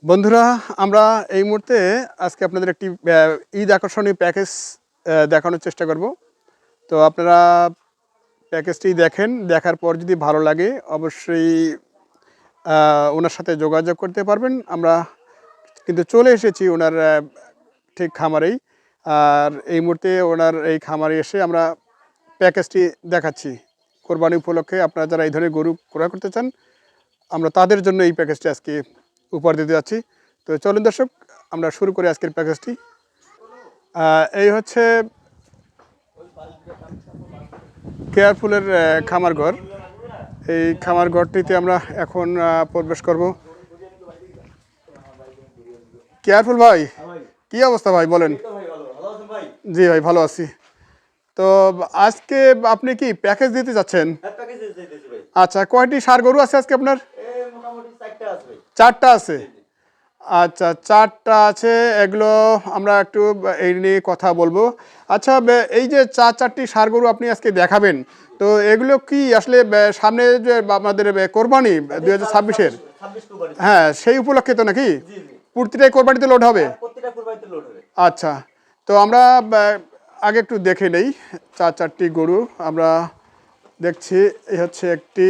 বন্ধুরা, আমরা এই মুহূর্তে আজকে আপনাদের একটি ঈদ আকর্ষণীয় প্যাকেজ দেখানোর চেষ্টা করব। তো আপনারা প্যাকেজটি দেখেন, দেখার পর যদি ভালো লাগে অবশ্যই ওনার সাথে যোগাযোগ করতে পারবেন। আমরা কিন্তু চলে এসেছি ওনার ঠিক খামারেই, আর এই মুহূর্তে ওনার এই খামারে এসে আমরা প্যাকেজটি দেখাচ্ছি। কোরবানি উপলক্ষে আপনারা যারা এই ধরনের গরু ক্রয় করতে চান, আমরা তাদের জন্য এই প্যাকেজটি আজকে উপহার দিতে যাচ্ছি। তো চলুন দর্শক, আমরা শুরু করি আজকের প্যাকেজটি। এই হচ্ছে কেয়ারফুলের খামার ঘর। এই খামার ঘরটিতে আমরা এখন প্রবেশ করব। কেয়ারফুল ভাই, কি অবস্থা ভাই বলেন? জি ভাই, ভালো আছি। তো আজকে আপনি কি প্যাকেজ দিতে যাচ্ছেন? আচ্ছা, কয়টি ষাঁড় গরু আছে আজকে আপনার? চারটা আছে। আচ্ছা, চারটা আছে। এগুলো আমরা একটু এই নিয়ে কথা বলবো। আচ্ছা, এই যে চারটি ষাঁড় গরু আপনি আজকে দেখাবেন, তো এগুলো কি আসলে সামনে যে আমাদের কোরবানি 2026-এর, হ্যাঁ সেই উপলক্ষে তো নাকি প্রতিটাই কোরবানিতে লোড হবে? আচ্ছা, তো আমরা আগে একটু দেখে নেই চারটি গরু আমরা দেখছি। এই হচ্ছে একটি,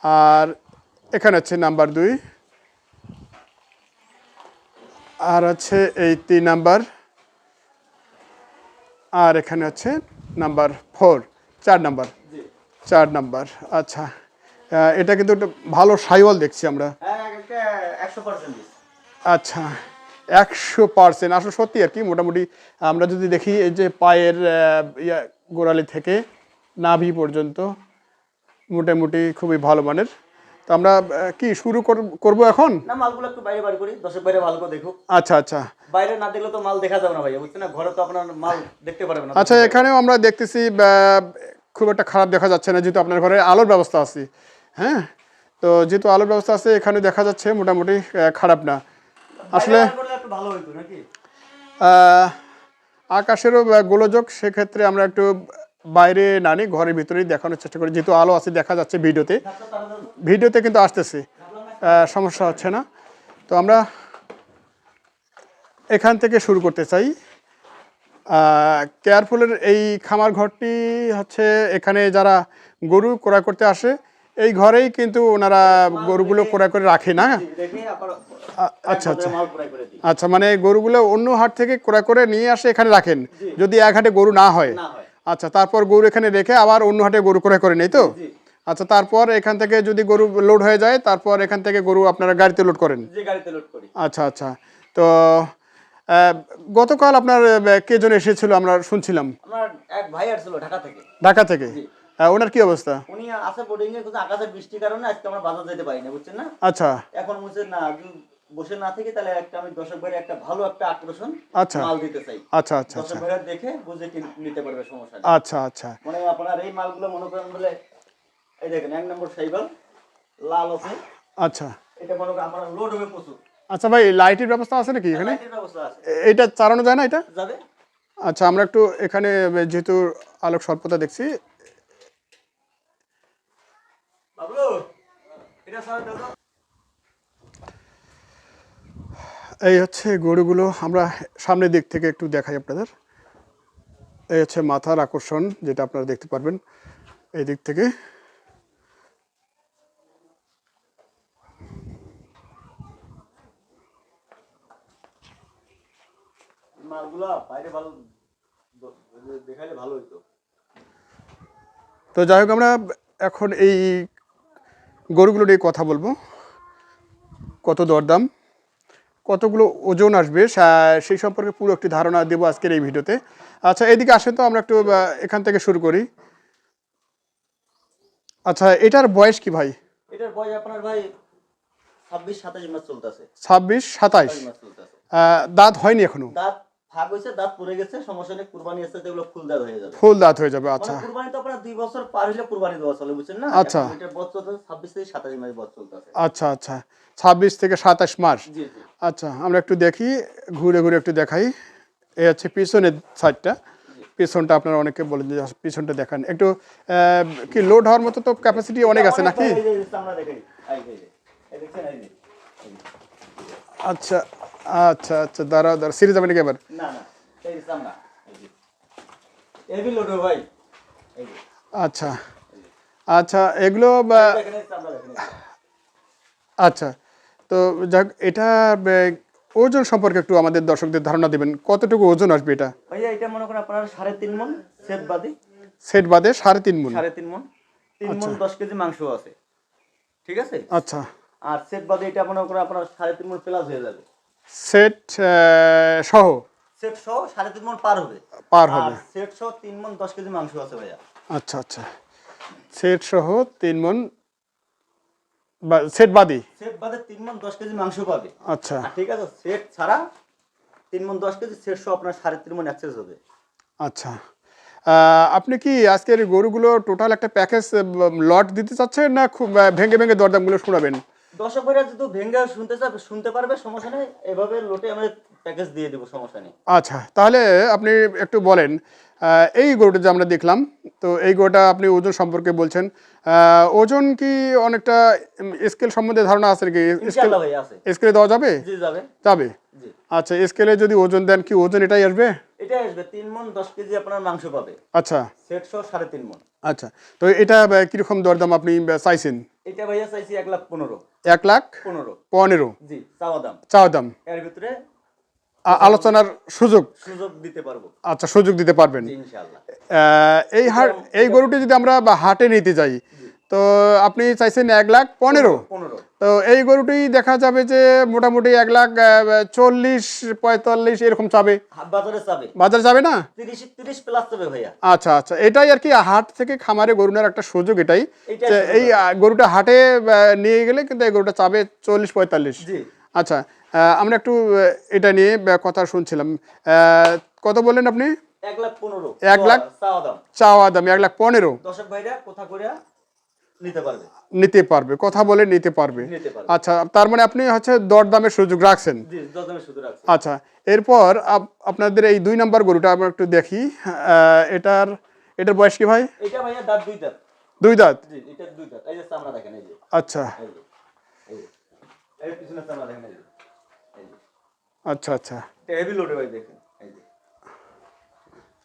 আর এখানে হচ্ছে নাম্বার 2, আর হচ্ছে এই 3 নাম্বার, আর এখানে হচ্ছে নাম্বার 4, 4 নাম্বার। আচ্ছা, এটা কিন্তু একটা ভালো সাইওয়াল দেখছি আমরা। আচ্ছা, 100% আসলে সত্যি আর কি। মোটামুটি আমরা যদি দেখি এই যে পায়ের গোড়ালি থেকে নাভি পর্যন্ত মোটামুটি খুবই ভালো মানের। তো আমরা কি শুরু করব এখন? না, মালগুলো একটু বাইরে বার করি, দর্শক বাইরে ভালো করে দেখুক। আচ্ছা আচ্ছা, বাইরে না দেখলে তো মাল দেখা যাবে না ভাইয়া, বুঝছেন না? ঘরে তো আপনার মাল দেখতে পারবেন না। আচ্ছা, এখানেও আমরা দেখতেছি খুব একটা খারাপ দেখা যাচ্ছে না, যেহেতু আপনার ঘরে আলোর ব্যবস্থা আছে। হ্যাঁ, তো যেহেতু আলোর ব্যবস্থা আছে এখানে দেখা যাচ্ছে মোটামুটি খারাপ না আসলে। একটু ভালো হইতো নাকি? আকাশেরও গোলযোগ, সেক্ষেত্রে আমরা একটু বাইরে না নিয়ে ঘরের ভিতরেই দেখানোর চেষ্টা করি, যেহেতু আলো আছে দেখা যাচ্ছে ভিডিওতে কিন্তু আসতেছে, সমস্যা হচ্ছে না। তো আমরা এখান থেকে শুরু করতে চাই। কেয়ারফুলের এই খামার ঘরটি হচ্ছে এখানে যারা গরু ক্রয় করতে আসে এই ঘরেই কিন্তু ওনারা গরুগুলো ক্রয় করে রাখে না? আচ্ছা আচ্ছা আচ্ছা, মানে গরুগুলো অন্য হাট থেকে ক্রয় করে নিয়ে আসে এখানে রাখেন, যদি এক হাটে গরু না হয়। আচ্ছা, তারপর গরু এখানে রেখে আবার অন্য হাটে গরু ক্রয় করে নেই তো? আচ্ছা, তারপর এখান থেকে যদি গরু লোড হয়ে যায়, তারপর এখান থেকে গরু আপনারা গাড়িতে লোড করেন? আচ্ছা আচ্ছা, তো গতকাল আপনার কে জন এসেছিল আমরা শুনছিলাম? আমার এক ভাই আসছিল ঢাকা থেকে। ওনার কি অবস্থা? উনি আছে বোর্ডিং এ, কিন্তু আকাশের বৃষ্টির কারণে আজকে আমরা বাজার যেতে পারি না, বুঝছেন না? আচ্ছা, এখন বলছে না, বসে না থেকে তাহলে একটা আমি দর্শক ভাইয়ের একটা ভালো একটা আকর্ষণ মাল দিতে চাই। আচ্ছা আচ্ছা, দর্শক ভাইরা দেখে বুঝে নিতে পারবে, সমস্যা নেই। আচ্ছা আচ্ছা, মানে আপনার এই মালগুলো মনে করেন বলে এই দেখেন 1 নম্বর সাইকেল লাল আছে। আচ্ছা, এটা মনে করেন আপনার লোড হবে প্রচুর। আচ্ছা ভাই, লাইটের ব্যবস্থা আছে নাকি এখানে? লাইটের ব্যবস্থা আছে। এটা চালানো যায় না এটা? যাবে। আচ্ছা, আমরা একটু এখানে যেহেতু আলোক স্বল্পতা দেখছি, বাবলু এটা স্যার দাও। এই হচ্ছে গরুগুলো, আমরা সামনের দিক থেকে একটু দেখাই আপনাদের। এই হচ্ছে মাথার আকর্ষণ, যেটা আপনারা দেখতে পারবেন এই দিক থেকে। মালগুলো বাইরে ভালো দেখাইলে ভালো হইতো। তো যাই হোক, আমরা এখন এই গরুগুলো নিয়ে কথা বলবো। কত দরদাম, কতগুলো ওজন আসবে সেই সম্পর্কে পুরো একটি ধারণা দেবো আজকের এই ভিডিওতে। আচ্ছা, এইদিকে আসেন তো, আমরা একটু এখান থেকে শুরু করি। আচ্ছা, এটার বয়স কি ভাই? এটার বয়স আপনার ভাই 26-27 মাস চলতেছে। 26-27 দাঁত হয়নি এখনো? দাঁত ভাগ হইছে, দাঁত পড়ে গেছে, সমস্যা নেই। কুরবানি আসছে, যেগুলো ফুল দাঁত হয়ে যাবে। ফুল দাঁত হয়ে যাবে। আচ্ছা, কুরবানি তো আপনার 2 বছর পার হইলে কুরবানি দেওয়া চলে, বুঝছেন না? আচ্ছা, এটার বছর 26 থেকে 27 মাস বছর চলতেছে। আচ্ছা আচ্ছা, 26 থেকে 27 মাস। জি জি। আচ্ছা, আমরা একটু দেখি, ঘুরে ঘুরে একটু দেখাই। এই হচ্ছে পিছনের সাইডটা। পিছনটা আপনারা অনেকে বলেন যে পিছনটা দেখান একটু। কি লোড হওয়ার মতো তো ক্যাপাসিটি অনেক আছে নাকি? এই যে চামড়া দেখেন, এই দেখছেন, এই যে। আচ্ছা আচ্ছা আচ্ছা, দাঁড়া সিরিজ যাবে নাকি এবার? না না, এই যে চামড়া, এই যে হেভি লোড ভাই, এই যে আচ্ছা আচ্ছা, এগুলো দেখেন, এই চামড়া দেখেন। আচ্ছা, তো যাক, এটা ওজন সম্পর্কে একটু আমাদের দর্শকদের ধারণা দেবেন, কতটুকু ওজন আসবে এটা? ভাইয়া এটা মনে করেন আপনার 3.5 মণ সেট বাদে। সেট বাদে 3.5 মণ? 3.5 মণ, 3 মণ 10 কেজি মাংস আছে, ঠিক আছে? আচ্ছা, আর সেট বাদে এটা মনে করেন আপনার 3.5 মণ প্লাস হয়ে যাবে। সেট সহ? সেট সহ 3.5 মণ পার হবে। আর সেট সহ 3 মণ 10 কেজি মাংস আছে ভাইয়া। আচ্ছা আচ্ছা, সেট সহ 3 মণ বা সেট বাদে? সেট বাদে 3 মণ 10 কেজি মাংস পাবে। আচ্ছা ঠিক আছে, সেট ছাড়া 3 মণ 10 কেজি, সেট সহ আপনার 3.5 মণ এক্সেস হবে। আচ্ছা, আপনি কি আজকের গরুগুলো টোটাল একটা প্যাকেজ লট দিতে চাচ্ছেন, না খুব ভেঙে ভেঙে দরদামগুলো শোনাবেন? দর্শক ভাইরা যদি ভেঙ্গে শুনতে পারবে, সমস্যা নেই, এভাবে লোটে আমরা প্যাকেজ দিয়ে দেবো, সমস্যা নেই। আচ্ছা, তাহলে আপনি একটু বলেন, এই গরুটা যে আমরা দেখলাম, তো এই গরুটা আপনি ওজন সম্পর্কে বলছেন, ওজন কি অনেকটা স্কেল সম্বন্ধে ধারণা আছে নাকি? ইনশাআল্লাহ ভাই আছে। স্কেলে দেওয়া যাবে? জি যাবে। যাবে? জি। আচ্ছা, স্কেলে যদি ওজন দেন, কি ওজন এটাই আসবে? এটাই আসবে, 3 মণ 10 কেজি আপনার মাংস পাবে। আচ্ছা, সেট সহ 3.5 মণ। আচ্ছা, তো এটা কিরকম দরদাম আপনি চাইছেন? এটা ভাইয়া চাইছি 1,15,000। 1,15,000? জি, চাওয়া দাম। চাওয়া দাম? এর ভিতরে আলোচনার সুযোগ দিতে পারবো। আচ্ছা, সুযোগ দিতে পারবেন ইনশাআল্লাহ। এই গরুটি যদি আমরা হাটে নিতে যাই, তো আপনি চাইছেন 1,15,000। তো এই গরুটি দেখা যাবে যে মোটামুটি 1,40,45 এরকম চাবে, বাজারে যাবে না? 30 প্লাস যাবে ভাইয়া। আচ্ছা আচ্ছা, এটাই আর কি হাট থেকে খামারে গরু নেওয়ার একটা সুযোগ, এটাই যে এই গরুটা হাটে নিয়ে গেলে কিন্তু এই গরুটা চাবে 40-45। আচ্ছা, আমরা একটু এটা নিয়ে কথা শুনছিলাম, কত বললেন আপনি? 1,15,000। 1 লাখ চাওয়া দাম, 1,15,000। দর্শক ভাইরা কোথা করে নিতে পারবে, কথা বলে নিতে পারবে। আচ্ছা, তার মানে আপনি হচ্ছে দরদামের সুযোগ রাখছেন। আচ্ছা, এরপর আপনাদের এই 2 নাম্বার গরুটা আমরা একটু দেখি, এটার বয়স কি ভাই? এটা ভাইয়া দাঁত 2 দাঁত। 2 দাঁত? জি, এটা 2 দাঁত। এই যে চামড়া দেখেন, এই যে। আচ্ছা, এই পিছনে চামড়া দেখেন, এই যে। আচ্ছা আচ্ছা, এটা হেভি লোডে ভাই, দেখেন, এই যে।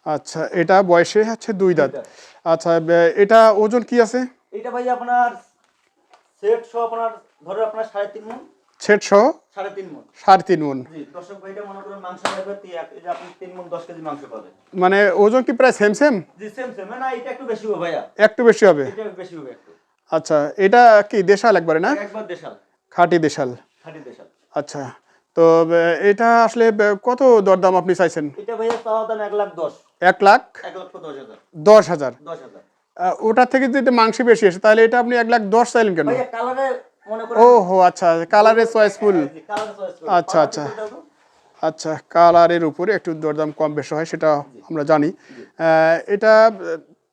আচ্ছা, এটা বয়সে হচ্ছে 2 দাঁত। আচ্ছা, এটা ওজন কি আছে? এটা ভাই আপনার সেট সহ আপনার ধরে আপনার 3.5 মণ। সেট সহ 3.5 মণ। 3.5 মণ? জি, দর্শক ভাইটা মনে করেন মাংস পাবে, এই যে আপনি 3 মণ 10 কেজি মাংস পাবে। মানে ওজন কি প্রায় সেম? জি, সেম। না, এটা একটু বেশি হবে ভাইয়া। একটু বেশি হবে? এটা বেশি হবে একটু। আচ্ছা, এটা কি দেশাল একবারে না? একবার দেশাল, খাঁটি দেশাল। আচ্ছা, তো এটা আসলে কত দরদাম আপনি চাইছেন? এটা ভাইয়া চাওয়া দাম 1,10,000। 1,10,000? ওটার থেকে যদি মাংস বেশি আসে, তাহলে এটা আপনি 1,10,000 চাইলেন কেন? ওহো, আচ্ছা, কালারের চয়েসফুল। আচ্ছা আচ্ছা আচ্ছা, কালারের উপরে একটু দরদাম কম বেশি হয়, সেটা আমরা জানি। এটা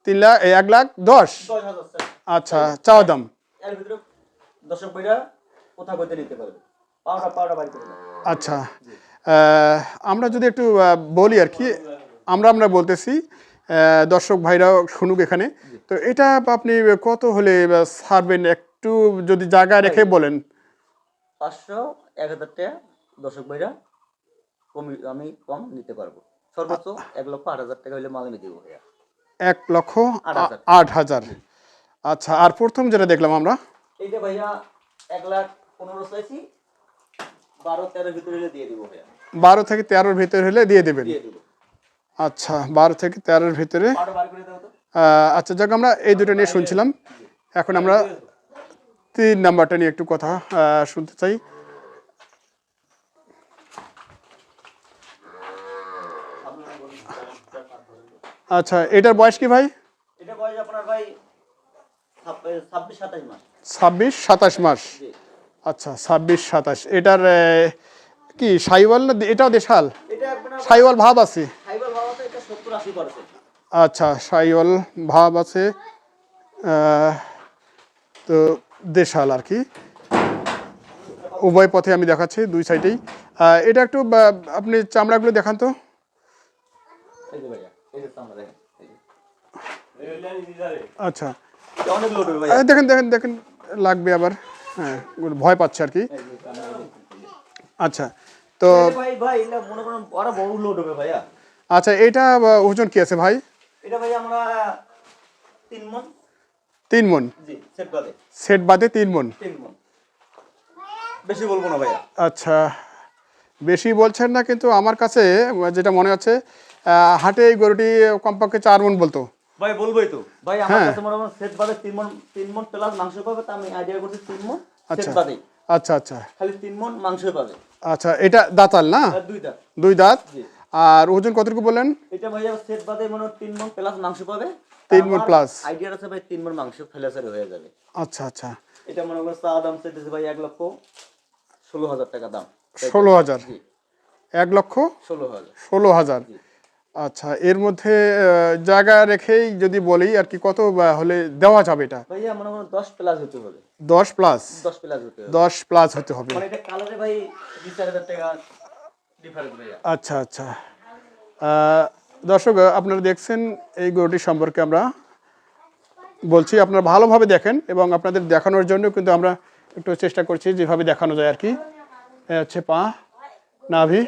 1,10,000? আচ্ছা, চাওয়া দাম। আচ্ছা, আমরা যদি একটু বলি আর কি, আমরা বলতেছি, দর্শক ভাইরা শুনুক এখানে, তো এটা আপনি কত হলে ছাড়বেন, একটু যদি জায়গা রেখে বলেন। 500, 1,000 টাকা দর্শক ভাইরা আমি কম নিতে পারবো। সর্বোচ্চ 1,08,000 টাকা হলে মাল আমি দেবো ভাইয়া। 1,08,000? আচ্ছা, আর প্রথম যেটা দেখলাম আমরা, এইটা ভাইয়া 1,15,000 চাইছি, 12-13 ভিতরে হলে দিয়ে দিব ভাইয়া। 12 থেকে 13 ভিতরে হলে দিয়ে দেবেন? আচ্ছা, 12 থেকে 13 ভিতরে। আচ্ছা, যাক, আমরা এই দুটো নিয়ে শুনছিলাম, এখন আমরা 3 নাম্বারটা নিয়ে একটু কথা শুনতে চাই। আচ্ছা, এটার বয়স কি ভাই? এটা বয়স আপনার ভাই 26-27 মাস। 26-27 মাস? আচ্ছা, 26-27। এটার কি শাহিওয়াল না এটাও দেশাল? শাহিওয়াল ভাব আছে? এটা 70-80%। আচ্ছা, শাহিওয়াল ভাব আছে, তো দেশাল আর কি। উভয় পথে আমি দেখাচ্ছি, 2 সাইডেই। এটা একটু আপনি চামড়াগুলো দেখান তো। এই যে চামড়া দেখেন, আচ্ছা এটা অনেক লোড হবে ভাই। দেখেন দেখেন দেখেন লাগবে আবার, হ্যাঁ ভয় পাচ্ছে আর কি। আচ্ছা তো ভাই ভাই এটা মনে করেন বড় বড় লোড হবে ভাইয়া। আচ্ছা এটা ওজন কি আছে ভাই? এটা ভাই আমরা 3 মণ। 3 মণ? জি, সেট বাদে। সেট বাদে 3 মণ? 3 মণ। বেশি বলবো না ভাইয়া। আচ্ছা বেশি বলছেন না, কিন্তু আমার কাছে যেটা মনে হচ্ছে হাটে এই গরুটি কমপক্ষে 4 মণ বলতো। ভাই বলবোই তো ভাই, আমার কাছে মনে হয় সেট বাদে 3 মণ প্লাস মাংস পাবে, তা আমি আইডিয়া করছি 3 মণ সেট বাদে। আচ্ছা আচ্ছা খালি 3 মণ মাংস পাবে। আচ্ছা এটা দাঁতাল না? আর 2 দাঁত। 2 দাঁত। জি। আর ওজন কতটুকু বললেন? এটা ভাইয়া সেট বাদে মনে হয় 3 মণ প্লাস মাংস পাবে। 3 মণ প্লাস। আইডিয়া আছে ভাই 3 মণ মাংস ফেলেসারে হয়ে যাবে। আচ্ছা আচ্ছা এটা মনে করেন চা দাম চাইতেছে ভাই 1,16,000 টাকা দাম। 16,000? জি 1,16,000? 16,000। জি। আচ্ছা এর মধ্যে জায়গা রেখেই যদি বলি আর কি, কত হলে দেওয়া যাবে এটা? ভাইয়া মনে করেন 10 প্লাস হতে হবে। 10 প্লাস? 10 প্লাস হতে হবে। 10 প্লাস হতে হবে। মানে এটা কালারে ভাই 2-4,000 টাকা ডিফারেন্স ভাইয়া। আচ্ছা আচ্ছা দর্শক আপনারা দেখছেন এই গরুটি সম্পর্কে আমরা বলছি, আপনারা ভালোভাবে দেখেন এবং আপনাদের দেখানোর জন্য কিন্তু আমরা একটু চেষ্টা করছি যেভাবে দেখানো যায় আর কি। হচ্ছে পা, নাভি,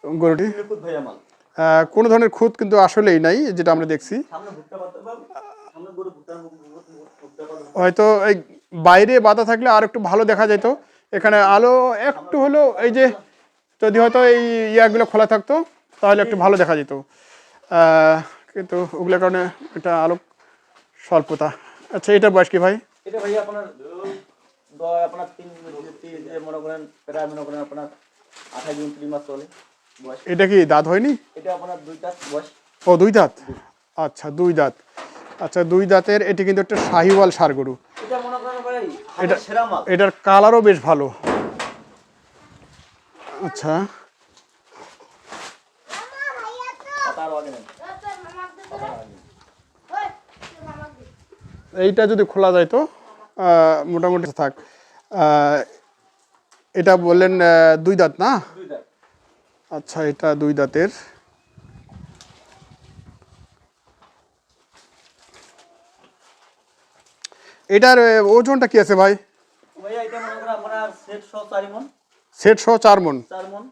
গরুটি নিখুঁত ভাইয়া মাল। কোনো ধরনের খুঁত কিন্তু আসলেই নাই যেটা আমরা দেখছি। সামনে ভুট্টা পাতা বা সামনে গরু ভুট্টা পাতা। হয়তো এই বাইরে বাধা থাকলে আর একটু ভালো দেখা যেত, এখানে আলো একটু হলো এই যে, যদি হয়তো এই ইয়াগুলো খোলা থাকতো তাহলে একটু ভালো দেখা যেত, কিন্তু ওগুলোর কারণে এটা আলো স্বল্পতা। আচ্ছা এটার বয়স কি ভাই? এটা ভাই আপনার আপনার 3 যে মনে করেন প্রায় মনে করেন আপনার 28-29 মাস চলে বয়স। এটা কি দাঁত হয়নি? এটা আপনার 2 দাঁত বয়স। ও 2 দাঁত। আচ্ছা 2 দাঁত। আচ্ছা 2 দাঁতের, এটি কিন্তু একটা শাহিওয়াল ষাঁড় গরু। এটা মনে করেন ভাই এটা সেরা মাল। এটার কালারও বেশ ভালো। আচ্ছা এইটা যদি খোলা যায় তো মোটামুটি থাক। এটা বললেন 2 দাঁত না? 2 দাঁত। আচ্ছা এটা 2 দাঁতের। এটার ওজনটা কি আছে ভাই? ভাইয়া এটা মনে করেন আপনার সেট সহ 4 মণ। সেট সহ 4 মণ? 4 মণ।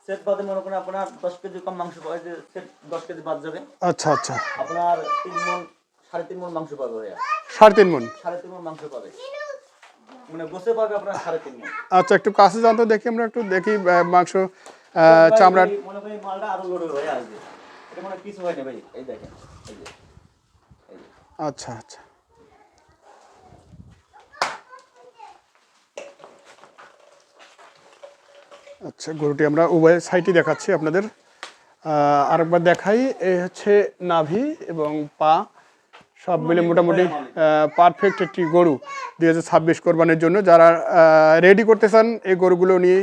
সেট বাদে মনে করেন আপনার 10 কেজি কম মাংস পাবে, যে সেট 10 কেজি বাদ যাবে। আচ্ছা আচ্ছা আপনার 3 মণ 3.5 মণ মাংস পাবে ভাইয়া। 3.5 মণ? 3.5 মণ মাংস পাবে, মানে গোছে পাবে আপনার 3.5 মণ। আচ্ছা একটু কাছে যান তো দেখি, আমরা একটু দেখি মাংস চামড়া। মনে করি মালটা আরো লোড হবে ভাইয়া। এটা মানে কিছু হয় না ভাই, এই দেখেন এই যে এই যে। আচ্ছা আচ্ছা আচ্ছা গরুটি আমরা উভয় সাইডই দেখাচ্ছি আপনাদের। আরেকবার দেখাই, এই হচ্ছে নাভি এবং পা সব মিলে মোটামুটি পারফেক্ট একটি গরু 2026 কোরবানির জন্য। যারা রেডি করতে চান এই গরুগুলো নিয়ে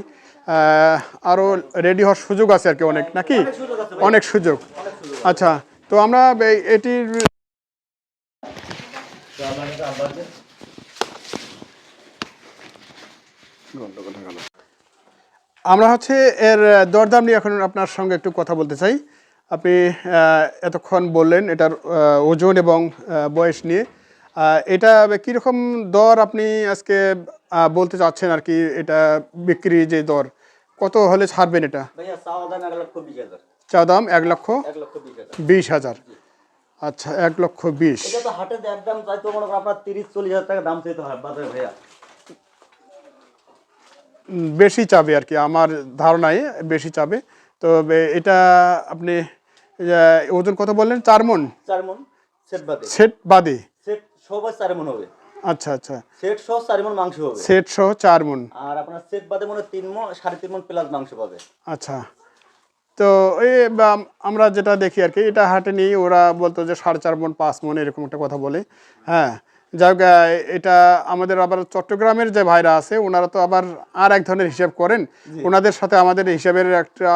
আরও রেডি হওয়ার সুযোগ আছে আর কি, অনেক নাকি? অনেক সুযোগ। আচ্ছা তো আমরা এটির আমরা হচ্ছে এর দরদাম নিয়ে এখন আপনার সঙ্গে একটু কথা বলতে চাই। আপনি এতক্ষণ বললেন এটার ওজন এবং বয়স নিয়ে, এটা কীরকম দর আপনি আজকে বলতে চাচ্ছেন আর কি? এটা বিক্রি যে দর, কত হলে ছাড়বেন এটা? ভাইয়া চাওয়া দাম 1,20,000। চা দাম 1,20,000? 1,20,000। আচ্ছা 1,20,000। এটা তো হাটে একদম চাইতো মনে করেন আপনার 30-40,000 টাকা দাম চাইতে হয় বাজারে ভাইয়া। বেশি চাবে আর কি, আমার ধারণায় বেশি চাবে। তো এটা আপনি ওজন কত বললেন? 4 মণ? 4 মণ সেট বাদে। সেট বাদে? সেট সবাই 4 মণ হবে। আচ্ছা আচ্ছা সেট সহ 4 মণ মাংস হবে। সেট সহ 4 মণ। আর আপনার সেট বাদে মনে 3 মণ 3.5 মণ প্লাস মাংস পাবে। আচ্ছা তো এই আমরা যেটা দেখি আর কি, এটা হাটে নিয়ে ওরা বলতো যে 4.5 মণ 5 মণ এরকম একটা কথা বলে। হ্যাঁ যাই হোক, এটা আমাদের আবার চট্টগ্রামের যে ভাইরা আছে ওনারা তো আবার আর এক ধরনের হিসাব করেন, ওনাদের সাথে আমাদের হিসাবের একটা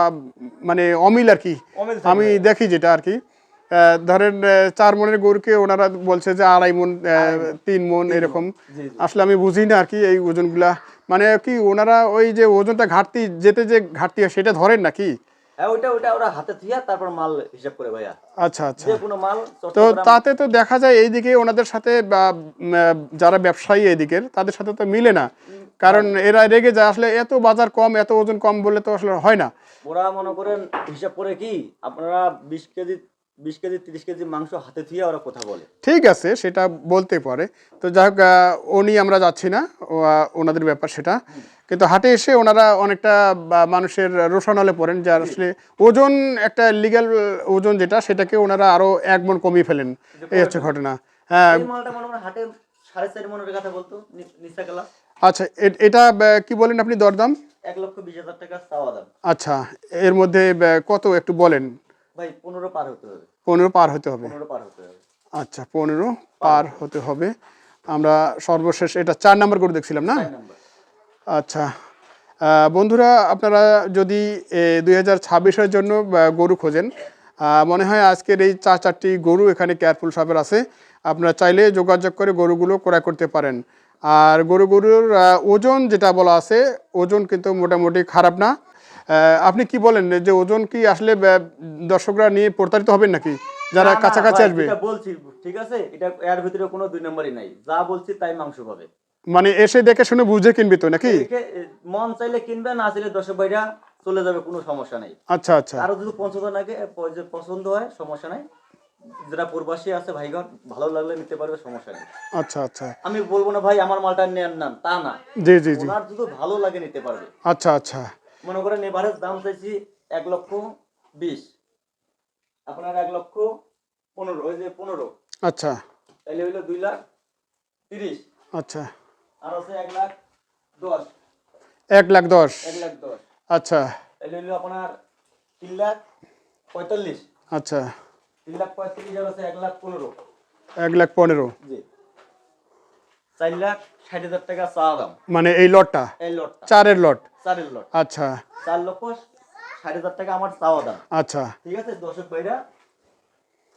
মানে অমিল আর কি। আমি দেখি যেটা আর কি, ধরেন 4 মণের গরুকে ওনারা বলছে যে 2.5 মণ 3 মণ এরকম। আসলে আমি বুঝি না আর কি এই ওজনগুলা, মানে কি ওনারা ওই যে ওজনটা ঘাটতি যেতে যে ঘাটতি হয় সেটা ধরেন নাকি? হ্যাঁ ওটা ওটা ওরা হাতে থিয়া তারপর মাল হিসাব করে ভাইয়া, আচ্ছা আচ্ছা। যে কোনো মাল তো চট্টগ্রাম। তাতে তো দেখা যায় এইদিকে ওনাদের সাথে বা যারা ব্যবসায়ী এদিকের তাদের সাথে তো মিলে না, কারণ এরা রেগে যায় আসলে এত বাজার কম এত ওজন কম বললে তো আসলে হয় না। ওরা মনে করেন হিসাব করে কি আপনারা 20 কেজি 20 কেজি 30 কেজি মাংস হাতে থিয়া ওরা কথা বলে। ঠিক আছে, সেটা বলতে পারে। তো যাই হোক, উনি আমরা যাচ্ছি না, ওনাদের ব্যাপার সেটা। কিন্তু হাটে এসে ওনারা অনেকটা মানুষের রোষানলে পড়েন যে আসলে ওজন একটা লিগ্যাল ওজন যেটা সেটাকে ওনারা আরো 1 মণ কমিয়ে ফেলেন, এই হচ্ছে ঘটনা। হ্যাঁ। এই মালটা মনে করেন হাটে 4.5 মনের কথা বলতো নিচা গেলা। আচ্ছা, এটা কি বলেন আপনি দরদাম? 1,20,000 টাকা চাওয়া দাম। আচ্ছা, এর মধ্যে কত একটু বলেন? ভাই 15 পার হতে হবে। 15 পার হতে হবে। 15 পার হতে হবে। আচ্ছা, 15 পার হতে হবে। আমরা সর্বশেষ এটা 4 নম্বর করে দেখছিলাম না? 4 নাম্বার। আচ্ছা, বন্ধুরা আপনারা যদি 2026-এর জন্য গরু খোঁজেন, মনে হয় আজকের এই 4টি গরু এখানে কেয়ারফুল শপের আছে। আপনারা চাইলে যোগাযোগ করে গরুগুলো ক্রয় করতে পারেন। আর গরুর ওজন যেটা বলা আছে, ওজন কিন্তু মোটামুটি খারাপ না। আপনি কি বলেন যে ওজন কি আসলে দর্শকরা নিয়ে প্রতারিত হবেন নাকি যারা না, না কাছাকাছি ভাই, আসবে? যেটা বলছি ঠিক আছে, এটা এর ভিতরে কোনো 2 নাম্বারই নাই। যা বলছি তাই মাংস পাবে। মানে এসে দেখে শুনে বুঝে কিনবি তো নাকি? দেখে মন চাইলে কিনবে, না চাইলে দর্শক ভাইরা চলে যাবে, কোনো সমস্যা নাই। আচ্ছা আচ্ছা কারো যদি পছন্দ লাগে, যে পছন্দ হয় সমস্যা নাই। যারা প্রবাসী আছে ভাইগণ ভালো লাগলে নিতে পারবে, সমস্যা নেই। আচ্ছা আচ্ছা। আমি বলবো না ভাই আমার মালটা নেন না, তা না। জি জি জি। ওনার যদি ভালো লাগে নিতে পারবে। আচ্ছা আচ্ছা। মনে করেন এভারেজ দাম চাইছি 1,20,000, আপনার 1,15,000, ওই যে 15, আচ্ছা তাইলে হইলো 2,30,000। আচ্ছা। আর আছে 1,10,000। 1,10,000। 1,10,000, আচ্ছা তাইলে হইলো আপনার 3,45,000। আচ্ছা। 3,35,000 আর আছে 1,15,000। 1,15,000। জি। 4,60,000 টাকা চা দাম। মানে এই লটটা এই লটটা 4-এর লট? 4-এর লট। আচ্ছা 4,60,000 টাকা আমার চাওয়া দাম। আচ্ছা ঠিক আছে, দর্শক ভাইরা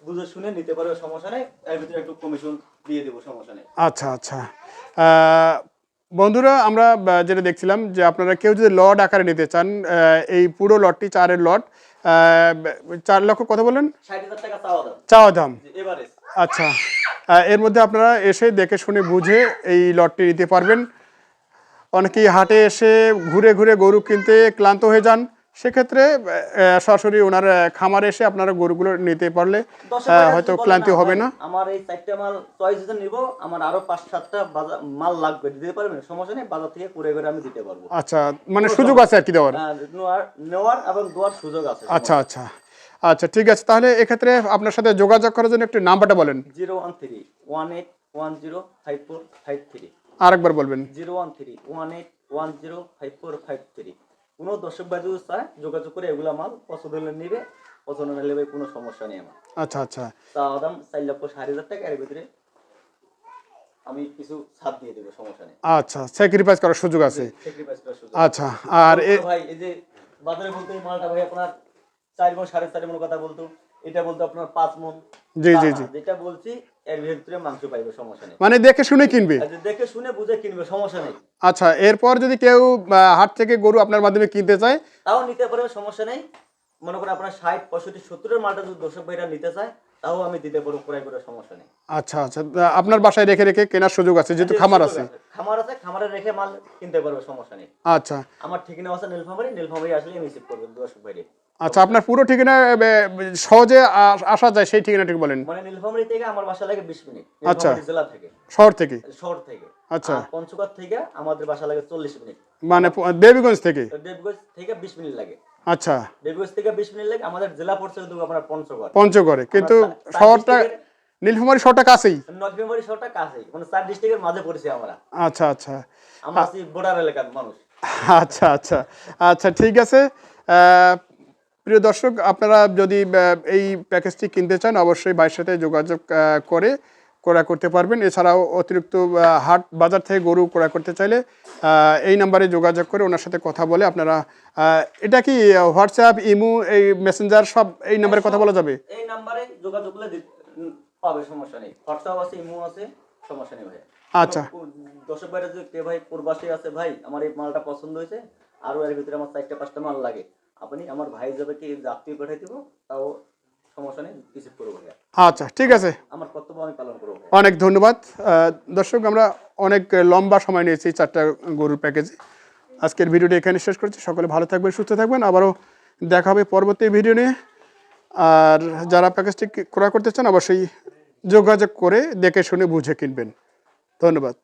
বুঝে শুনে নিতে পারবে, সমস্যা নেই। এর ভিতরে একটু কমিশন দিয়ে দেবো, সমস্যা নেই। আচ্ছা আচ্ছা। বন্ধুরা আমরা যেটা দেখছিলাম যে আপনারা কেউ যদি লট আকারে নিতে চান, এই পুরো লটটি 4-এর লট, 4 লক্ষ কথা বলেন 60,000 টাকা চাওয়া দাম। চাওয়া দাম। এভারেজ। আচ্ছা, এর মধ্যে আপনারা এসে দেখে শুনে বুঝে এই লটটি নিতে পারবেন। অনেকেই হাটে এসে ঘুরে ঘুরে গরু কিনতে ক্লান্ত হয়ে যান, সেক্ষেত্রে সরাসরি ওনার খামারে এসে আপনারা গরুগুলো নিতে পারলে দর্শক ভাইরা হয়তো যদি বলে ক্লান্তি হবে ভাই, না। আমার এই 4টা মাল চয়েস যদি নিব, আমার আরো 5-7টা মাল লাগবে, দিতে পারবেন, সমস্যা নেই। বাজার থেকে করে করে আমি দিতে পারবো। আচ্ছা, মানে সুযোগ আছে আর কি দেওয়ার? নেওয়ার এবং দেওয়ার সুযোগ আছে। আচ্ছা আচ্ছা আচ্ছা, ঠিক আছে। তাহলে এক্ষেত্রে আপনার সাথে যোগাযোগ করার জন্য একটু নাম্বারটা বলেন। 013-1810-5453। আরেকবার বলবেন। 013-1810-5453। কোনো দর্শক ভাই যদি চায় যোগাযোগ করে এগুলা মাল পছন্দ হলে নিবে, পছন্দ না হলে কোনো সমস্যা নেই আমার। আচ্ছা আচ্ছা। চাওয়া দাম 4,60,000 টাকা, এর ভিতরে আমি কিছু ছাড় দিয়ে দেবো, সমস্যা নেই। আচ্ছা, স্যাক্রিফাইস করার সুযোগ আছে। স্যাক্রিফাইস করার সুযোগ। আচ্ছা। আর ভাই এই যে বাজারে বলতে এই মালটা ভাই আপনার 4 মণ 4.5 মণ কথা বলতো, এটা বলতো আপনার 5 মণ। জি জি জি। যেটা বলছি এর ভিতরে মাংস পাইবে, সমস্যা নেই। মানে দেখে শুনে কিনবে? দেখে শুনে বুঝে কিনবে, সমস্যা নেই। আচ্ছা, এরপর যদি কেউ হাট থেকে গরু আপনার মাধ্যমে কিনতে চায় তাও নিতে পারবে, সমস্যা নেই। মনে করেন আপনার 60, 65, 70-এর মালটা যদি দর্শক ভাইরা নিতে চায়, তাও আমি দিতে পারবো, ক্রয় করে, সমস্যা নেই। আচ্ছা আচ্ছা। আপনার বাসায় রেখে রেখে কেনার সুযোগ আছে যেহেতু খামার আছে? খামার আছে, খামারে রেখে মাল কিনতে পারবে, সমস্যা নেই। আচ্ছা আমার ঠিকানা আছে নীলফামারী, নীলফামারী আসলে আমি রিসিভ করবো দর্শক ভাইরে। আচ্ছা, আপনার পুরো ঠিকানা সহজে আসা যায় সেই ঠিকানাটি বলেন। মানে নীলফামারী থেকে আমার বাসা লাগে 20 মিনিট, আচ্ছা, নীলফামারী জেলা থেকে, শহর থেকে? শহর থেকে। আচ্ছা, আর পঞ্চগড় থেকে আমাদের বাসা লাগে 40 মিনিট। মানে দেবীগঞ্জ থেকে? দেবগঞ্জ থেকে 20 মিনিট লাগে। আচ্ছা, দেবগঞ্জ থেকে 20 মিনিট লাগে। আমাদের জেলা পড়ছে কিন্তু আপনার পঞ্চগড়। পঞ্চগড়ে, কিন্তু শহরটা নীলফামারী শহরটা কাছেই? নীলফামারী শহরটা কাছেই, মানে 4 ডিস্ট্রিক্টের মাঝে পড়ছি আমরা। আচ্ছা আচ্ছা। আমরা আছি বর্ডার এলাকার মানুষ। আচ্ছা আচ্ছা আচ্ছা, ঠিক আছে। প্রিয় দর্শক, আপনারা যদি এই প্যাকেজটি কিনতে চান অবশ্যই ভাইয়ের সাথে যোগাযোগ করে ক্রয় করতে পারবেন। এছাড়াও অতিরিক্ত হাট বাজার থেকে গরু ক্রয় করতে চাইলে এই নাম্বারে যোগাযোগ করে ওনার সাথে কথা বলে আপনারা, এটা কি হোয়াটসঅ্যাপ, ইমো, এই মেসেঞ্জার সব এই নাম্বারে কথা বলা যাবে? এই নাম্বারে যোগাযোগ করলে পাবে, সমস্যা নেই। হোয়াটসঅ্যাপ আছে, ইমো আছে, সমস্যা নেই ভাই। আচ্ছা। দর্শক ভাইরা যদি কে ভাই প্রবাসী আছে, ভাই আমার এই মালটা পছন্দ হয়েছে, আরো এর ভিতরে আমার 4টা 5টা মাল লাগে, আপনি আমার ভাই যাবে কি যাত্রী পাঠাই দিব, তাও সমস্যা নেই, রিসিভ করবো ভাইয়া। আচ্ছা ঠিক আছে, আমার কর্তব্য আমি পালন করবো ভাইয়া। অনেক ধন্যবাদ। দর্শক, আমরা অনেক লম্বা সময় নিয়েছি 4টা গরুর প্যাকেজে। আজকের ভিডিওটি এখানে শেষ করছি। সকলে ভালো থাকবেন, সুস্থ থাকবেন। আবারও দেখা হবে পরবর্তী ভিডিও নিয়ে। আর যারা প্যাকেজটি ক্রয় করতে চান অবশ্যই যোগাযোগ করে দেখে শুনে বুঝে কিনবেন। ধন্যবাদ।